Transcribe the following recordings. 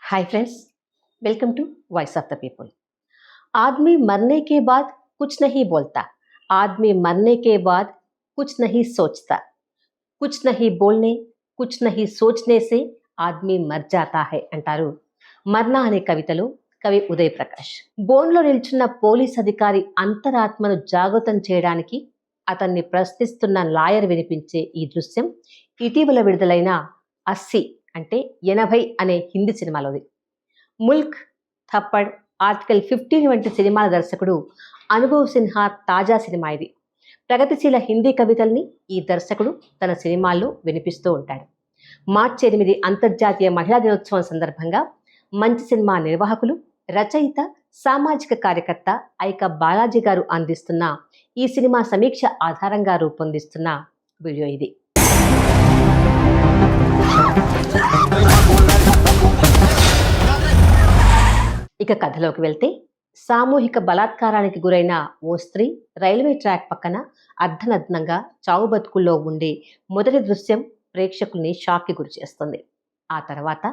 Hi friends, welcome to voice of the people. आदमी मरने के बाद कुछ नहीं बोलता, आदमी मरने के बाद कुछ नहीं सोचता, कुछ नहीं बोलने कुछ नहीं सोचने से ఆద్మీ మర్ జాతా హై అంటారు మర్నా అనే కవితలో కవి ఉదయ్ ప్రకాష్. బోన్లో నిల్చున్న పోలీస్ అధికారి అంతరాత్మను జాగృతం చేయడానికి అతన్ని ప్రశ్నిస్తున్న లాయర్ వినిపించే ఈ దృశ్యం ఇటీవల విడుదలైన 80 అంటే 80 అనే హిందీ సినిమాలోది. ముల్క్, థప్పడ్, ఆర్టికల్ 15 వంటి సినిమాల దర్శకుడు అనుభవ్ సిన్హా తాజా సినిమా ఇది. ప్రగతిశీల హిందీ కవితల్ని ఈ దర్శకుడు తన సినిమాల్లో వినిపిస్తూ ఉంటాడు. మార్చి 8 అంతర్జాతీయ మహిళా దినోత్సవం సందర్భంగా మంచి సినిమా నిర్వాహకులు, రచయిత, సామాజిక కార్యకర్త ఐక బాలాజీ గారు అందిస్తున్న ఈ సినిమా సమీక్ష ఆధారంగా రూపొందిస్తున్న వీడియో ఇది. ఇక కథలోకి వెళ్తే, సామూహిక బలాత్కారానికి గురైన ఓ స్త్రీ రైల్వే ట్రాక్ పక్కన అర్ధనగ్నంగా చావు బతుకుల్లో ఉండే మొదటి దృశ్యం ప్రేక్షకుల్ని షాక్కి గురి చేస్తుంది. ఆ తర్వాత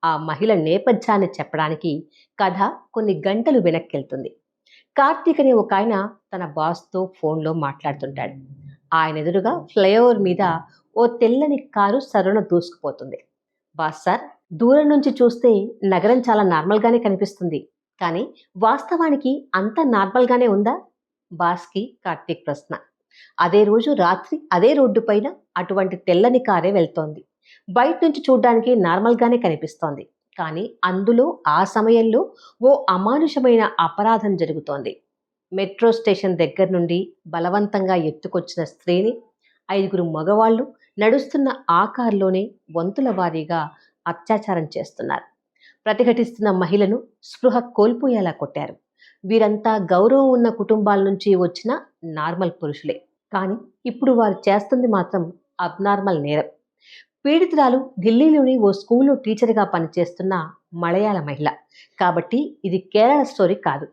ఆ మహిళ నేపథ్యాన్ని చెప్పడానికి కథ కొన్ని గంటలు వెనక్కెళ్తుంది. కార్తీక్ అనే ఒక ఆయన తన బాస్తో ఫోన్లో మాట్లాడుతుంటాడు. ఆయన ఎదురుగా ఫ్లైఓవర్ మీద ఓ తెల్లని కారు సరున దూసుకుపోతుంది. బాస్ సార్, దూరం నుంచి చూస్తే నగరం చాలా నార్మల్గానే కనిపిస్తుంది, కానీ వాస్తవానికి అంతా నార్మల్గానే ఉందా? బాస్కి కార్తీక్ ప్రశ్న. అదే రోజు రాత్రి అదే రోడ్డు పైన అటువంటి తెల్లని కారే వెళ్తోంది. బయట నుంచి చూడ్డానికి నార్మల్గానే కనిపిస్తోంది, కానీ అందులో ఆ సమయంలో ఓ అమానుషమైన అపరాధం జరుగుతోంది. మెట్రో స్టేషన్ దగ్గర నుండి బలవంతంగా ఎత్తుకొచ్చిన స్త్రీని 5 మగవాళ్ళు నడుస్తున్న ఆ కారులోనే వంతుల వారీగా అత్యాచారం చేస్తున్నారు. ప్రతిఘటిస్తున్న మహిళను స్పృహ కోల్పోయేలా కొట్టారు. వీరంతా గౌరవం ఉన్న కుటుంబాల నుంచి వచ్చిన నార్మల్ పురుషులే, కానీ ఇప్పుడు వారు చేస్తుంది మాత్రం అబ్నార్మల్ నేరం. పీడితురాలు ఢిల్లీలోని ఓ స్కూల్లో టీచర్గా పనిచేస్తున్న మలయాళ మహిళ కాబట్టి ఇది కేరళ స్టోరీ కాదు.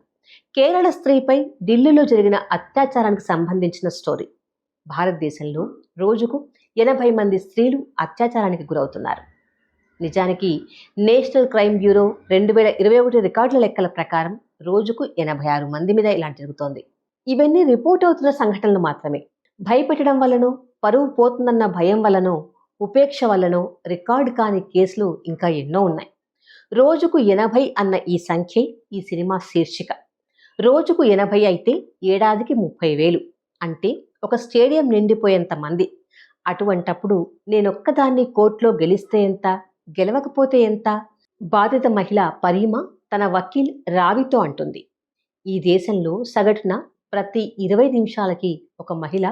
కేరళ స్త్రీపై ఢిల్లీలో జరిగిన అత్యాచారానికి సంబంధించిన స్టోరీ. భారతదేశంలో రోజుకు 80 మంది స్త్రీలు అత్యాచారానికి గురవుతున్నారు. నిజానికి నేషనల్ క్రైమ్ బ్యూరో 2021 రికార్డుల లెక్కల ప్రకారం రోజుకు 86 మంది మీద ఇలా జరుగుతోంది. ఇవన్నీ రిపోర్ట్ అవుతున్న సంఘటనలు మాత్రమే. భయపెట్టడం వల్లనో, పరువు పోతుందన్న భయం వల్లనో, ఉపేక్ష వల్లనో రికార్డు కాని కేసులు ఇంకా ఎన్నో ఉన్నాయి. రోజుకు 80 అన్న ఈ సంఖ్య ఈ సినిమా శీర్షిక. రోజుకు 80 అయితే ఏడాదికి 30,000 అంటే ఒక స్టేడియం నిండిపోయేంత మంది. అటువంటప్పుడు నేనొక్కదాన్ని కోర్టులో గెలిస్తే ఎంత, గెలవకపోతే ఎంత? బాధిత మహిళ పరీమ తన వకీల్ రావితో అంటుంది. ఈ దేశంలో సగటున ప్రతి 20 నిమిషాలకి ఒక మహిళ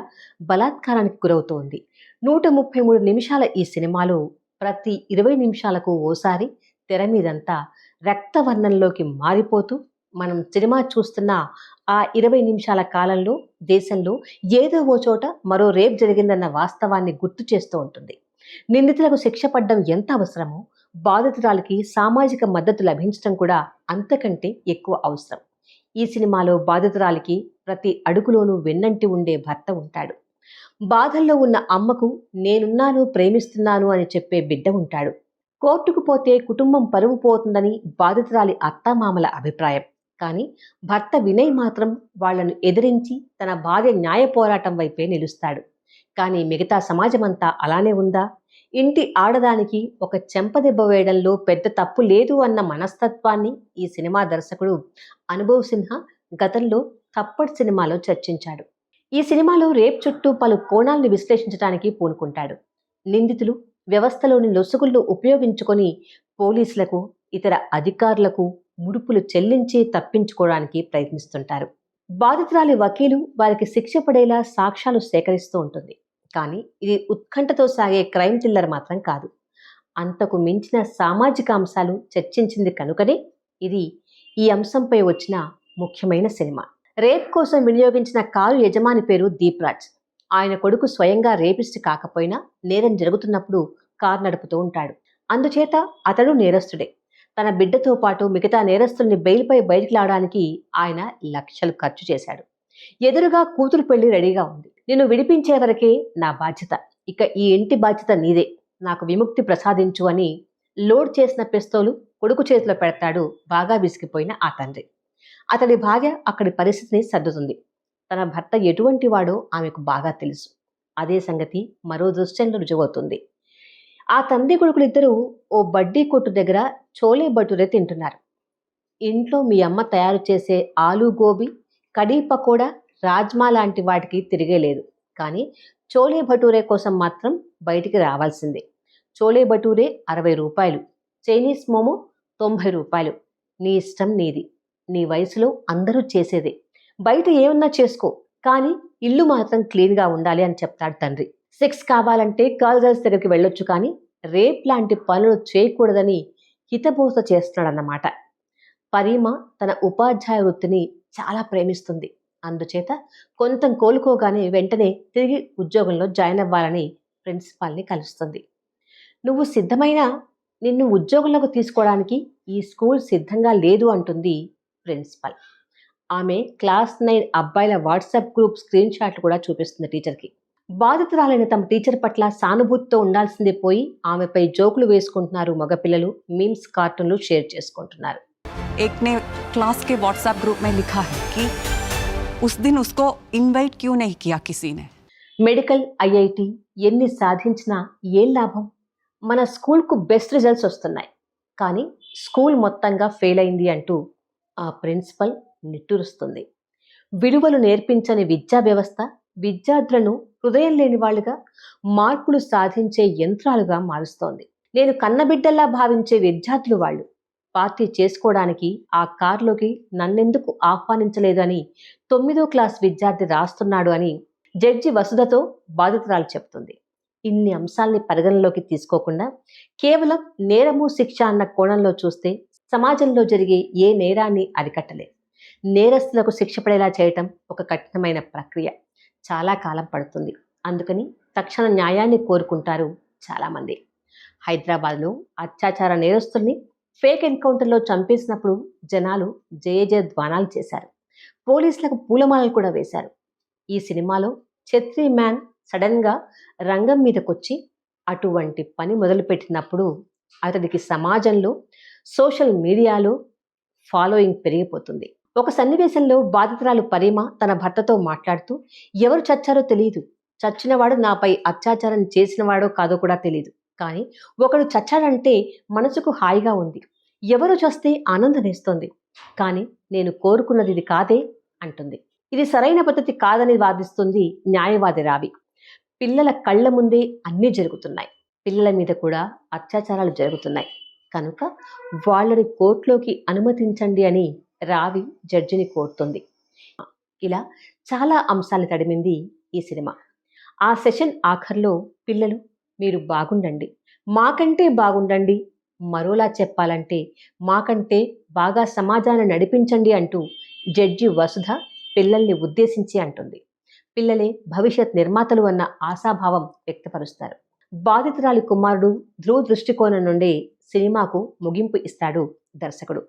బలాత్కారానికి గురవుతోంది. 133 నిమిషాల ఈ సినిమాలో ప్రతి 20 నిమిషాలకు ఓసారి తెర మీదంతా రక్తవర్ణంలోకి మారిపోతూ మనం సినిమా చూస్తున్న ఆ 20 నిమిషాల కాలంలో దేశంలో ఏదో ఓ చోట మరో రేప్ జరిగిందన్న వాస్తవాన్ని గుర్తు చేస్తూ ఉంటుంది. నిందితులకు శిక్ష పడ్డం ఎంత అవసరమో, బాధితురాలికి సామాజిక మద్దతు లభించడం కూడా అంతకంటే ఎక్కువ అవసరం. ఈ సినిమాలో బాధితురాలికి ప్రతి అడుగులోనూ వెన్నంటి ఉండే భర్త ఉంటాడు. బాధల్లో ఉన్న అమ్మకు నేనున్నాను, ప్రేమిస్తున్నాను అని చెప్పే బిడ్డ ఉంటాడు. కోర్టుకు పోతే కుటుంబం పరువు పోతుందని బాధితురాలి అత్తామామల అభిప్రాయం. కానీ భర్త వినయ్ మాత్రం వాళ్లను ఎదిరించి తన భార్య న్యాయ పోరాటం వైపే నిలుస్తాడు. కానీ మిగతా సమాజమంతా అలానే ఉందా? ఇంటి ఆడదానికి ఒక చెంపదెబ్బ వేయడంలో పెద్ద తప్పు లేదు అన్న మనస్తత్వాన్ని ఈ సినిమా దర్శకుడు అనుభవ్ సిన్హా గతంలో థప్పడ్ సినిమాలో చర్చించాడు. ఈ సినిమాలో రేప్ చుట్టూ పలు కోణాలను విశ్లేషించడానికి పూనుకుంటాడు. నిందితులు వ్యవస్థలోని లొసుగులను ఉపయోగించుకొని పోలీసులకు, ఇతర అధికారులకు ముడుపులు చెల్లించి తప్పించుకోవడానికి ప్రయత్నిస్తుంటారు. బాధితురాలి వకీలు వారికి శిక్ష పడేలా సాక్ష్యాలు సేకరిస్తూ ఉంటుంది. కానీ ఇది ఉత్కంఠతో సాగే క్రైమ్ థ్రిల్లర్ మాత్రం కాదు. అంతకు మించిన సామాజిక అంశాలు చర్చించింది కనుకనే ఇది ఈ అంశంపై వచ్చిన ముఖ్యమైన సినిమా. రేప్ కోసం వినియోగించిన కారు యజమాని పేరు దీప్రాజ్. ఆయన కొడుకు స్వయంగా రేపిస్ట్ కాకపోయినా నేరం జరుగుతున్నప్పుడు కారు నడుపుతూ ఉంటాడు. అందుచేత అతడు నేరస్తుడే. తన బిడ్డతో పాటు మిగతా నేరస్తుల్ని బెయిల్పై బయటికి లావడానికి ఆయన లక్షలు ఖర్చు చేశాడు. ఎదురుగా కూతురు పెళ్లి రెడీగా ఉంది. నిన్ను విడిపించే వరకే నా బాధ్యత, ఇక ఈ ఇంటి బాధ్యత నీదే, నాకు విముక్తి ప్రసాదించు అని లోడ్ చేసిన పిస్తోలు కొడుకు చేతిలో పెడతాడు బాగా విసిగిపోయిన ఆ తండ్రి. అతడి భార్య అక్కడి పరిస్థితిని సర్దుతుంది. తన భర్త ఎటువంటి వాడో ఆమెకు బాగా తెలుసు. అదే సంగతి మరో దృశ్యంలో రుజువవుతుంది. ఆ తండ్రి కొడుకులిద్దరూ ఓ బడ్డీ కొట్టు దగ్గర చోలే భటూరే తింటున్నారు. ఇంట్లో మీ అమ్మ తయారు చేసే ఆలూ గోబీ, కడీ పకోడా, రాజ్మా లాంటి వాటికి తిరిగే లేదు. కానీ చోలే భటూరే కోసం మాత్రం బయటికి రావాల్సిందే. చోలే భటూరే 60 రూపాయలు, చైనీస్ మోమో 90 రూపాయలు. నీ ఇష్టం నీది. నీ వయసులో అందరూ చేసేదే. బయట ఏమన్నా చేసుకో, కానీ ఇల్లు మాత్రం క్లీన్గా ఉండాలి అని చెప్తాడు తండ్రి. సెక్స్ కావాలంటే గర్ల్స్ దగ్గరికి వెళ్ళొచ్చు, కానీ రేప్ లాంటి పనులు చేయకూడదని హితబోధ చేస్తున్నాడన్నమాట. పరీమ తన ఉపాధ్యాయ వృత్తిని చాలా ప్రేమిస్తుంది. అందుచేత కొంత కోలుకోగానే వెంటనే తిరిగి ఉద్యోగంలో జాయిన్ అవ్వాలని ప్రిన్సిపాల్ని కలుస్తుంది. నువ్వు సిద్ధమైనా నిన్ను ఉద్యోగంలోకి తీసుకోవడానికి ఈ స్కూల్ సిద్ధంగా లేదు అంటుంది ప్రిన్సిపల్. ఆమె క్లాస్ 9 అబ్బాయిల వాట్సాప్ గ్రూప్ స్క్రీన్ షాట్లు కూడా చూపిస్తుంది టీచర్కి. బాధితురాలైన తమ టీచర్ పట్ల సానుభూతితో ఉండాల్సిందే పోయి ఆమెపై జోకులు వేసుకుంటున్నారు మగపిల్లలు. మీమ్స్, కార్టూన్లు షేర్ చేసుకుంటున్నారు. एक ने क्लास के व्हाट्सएप ग्रुप में लिखा है कि उस दिन उसको इनवाइट क्यों नहीं किया किसी ने. మెడికల్, ఐఐటి ఎన్ని సాధించినా ఏం లాభం? మన స్కూల్కు బెస్ట్ రిజల్ట్స్ వస్తున్నాయి, కానీ స్కూల్ మొత్తంగా ఫెయిల్ అయింది అంటూ ఆ ప్రిన్సిపల్ నిట్టూరుస్తుంది. విలువలు నేర్పించని విద్యా వ్యవస్థ విద్యార్థులను హృదయం లేని వాళ్ళుగా, మార్కులు సాధించే యంత్రాలుగా మారుస్తోంది. నేను కన్నబిడ్డల్లా భావించే విద్యార్థులు వాళ్ళు. పార్టీ చేసుకోవడానికి ఆ కారులోకి నన్నెందుకు ఆహ్వానించలేదు అని 9వ క్లాస్ విద్యార్థి రాస్తున్నాడు అని జడ్జి వసుధతో బాధితురాలు చెప్తుంది. ఇన్ని అంశాల్ని పరిగణలోకి తీసుకోకుండా కేవలం నేరము, శిక్ష అన్న కోణంలో చూస్తే సమాజంలో జరిగే ఏ నేరాన్ని అరికట్టలేదు. నేరస్తులకు శిక్ష పడేలా చేయటం ఒక కఠినమైన ప్రక్రియ. చాలా కాలం పడుతుంది. అందుకని తక్షణ న్యాయాన్ని కోరుకుంటారు చాలామంది. హైదరాబాద్లో అత్యాచార నేరస్తుల్ని ఫేక్ ఎన్కౌంటర్లో చంపేసినప్పుడు జనాలు జయజయధ్వానాలు చేశారు. పోలీసులకు పూలమాలలు కూడా వేశారు. ఈ సినిమాలో ఛత్రి మ్యాన్ సడన్గా రంగం మీదకొచ్చి అటువంటి పని మొదలుపెట్టినప్పుడు అతడికి సమాజంలో, సోషల్ మీడియాలో ఫాలోయింగ్ పెరిగిపోతుంది. ఒక సన్నివేశంలో బాధితురాలు పరీమ తన భర్తతో మాట్లాడుతూ, ఎవరు చచ్చారో తెలియదు, చచ్చినవాడు నాపై అత్యాచారం చేసినవాడో కాదో కూడా తెలియదు, కానీ ఒకడు చచ్చాడంటే మనసుకు హాయిగా ఉంది. ఎవరు చస్తే ఆనందం వేస్తోంది, కానీ నేను కోరుకున్నది ఇది కాదే అంటుంది. ఇది సరైన పద్ధతి కాదని వాదిస్తుంది న్యాయవాది రావి. పిల్లల కళ్ళ ముందే అన్నీ జరుగుతున్నాయి. పిల్లల మీద కూడా అత్యాచారాలు జరుగుతున్నాయి. కనుక వాళ్ళని కోర్టులోకి అనుమతించండి అని రావి జడ్జిని కోరుతుంది. ఇలా చాలా అంశాలు తడిమింది ఈ సినిమా. ఆ సెషన్ ఆఖర్లో పిల్లలు మీరు బాగుండండి, మాకంటే బాగుండండి, మరోలా చెప్పాలంటే మాకంటే బాగా సమాజాన్ని నడిపించండి అంటూ జడ్జి వసుధ పిల్లల్ని ఉద్దేశించి అంటుంది. పిల్లలే భవిష్యత్ నిర్మాతలు అన్న ఆశాభావం వ్యక్తపరుస్తారు. బాధితురాలి కుమారుడు ధ్రువ్ దృష్టికోణం నుండి సినిమాకు ముగింపు ఇస్తాడు దర్శకుడు.